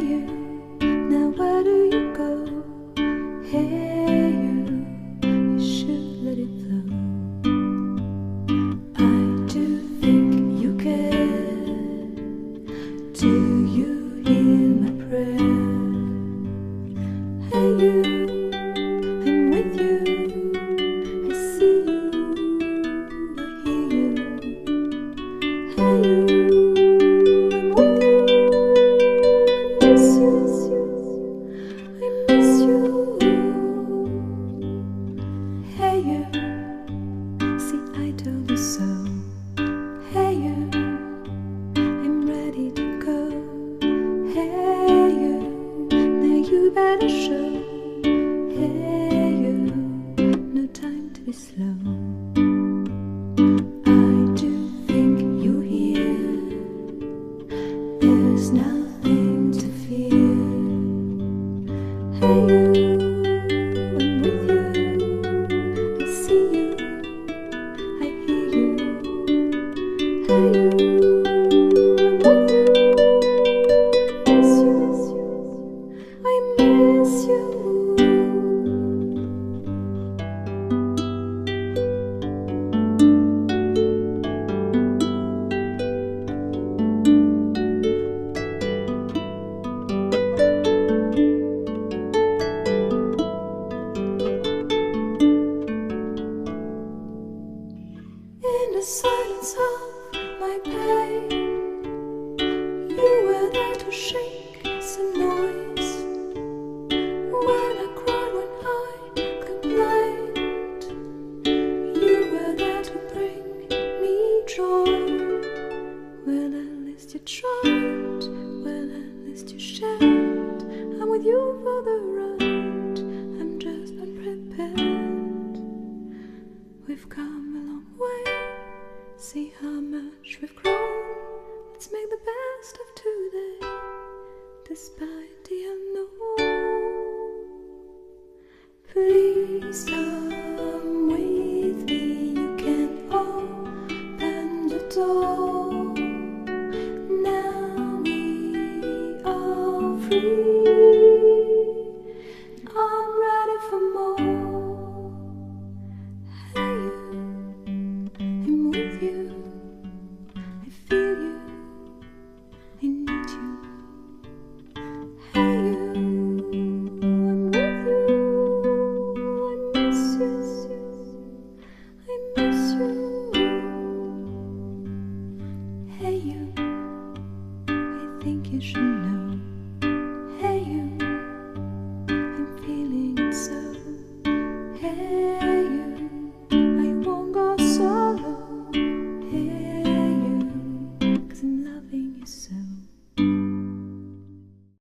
you, now where do you go? Hey you should let it flow. I do think you care. Do you hear my prayer? Hey you, I'm with you. I see you, I hear you. Hey you, I'm with you. I miss you, I miss you. Hey you, see I told you so. Hey you, I'm ready to go. Hey you, now you better show. Hey you, no time to be slow. I do think you hear. There's nothing to fear. Hey you, I'm with you. I see you, I hear you. Hey you, I'm with you. I miss you, I miss you. In the silence of my pain, you were there to shake some noise. When I cried, when I complained, you were there to bring me joy. Well, at least you tried, well, at least you shared. I'm with you for the ride, I'm just unprepared. We've come a long way, see how much we've grown. Let's make the best of today, despite the unknown. Please come with me, you can open the door. Now we are free, I'm ready for more. Hey you, I'm with you. I feel you, I need you. Hey you, I'm with you. I miss you, I miss you. Hey you, I think you should know. Hey you, I'm feeling it so. Hey you, I won't go solo. Hey you, 'cause I'm loving you so.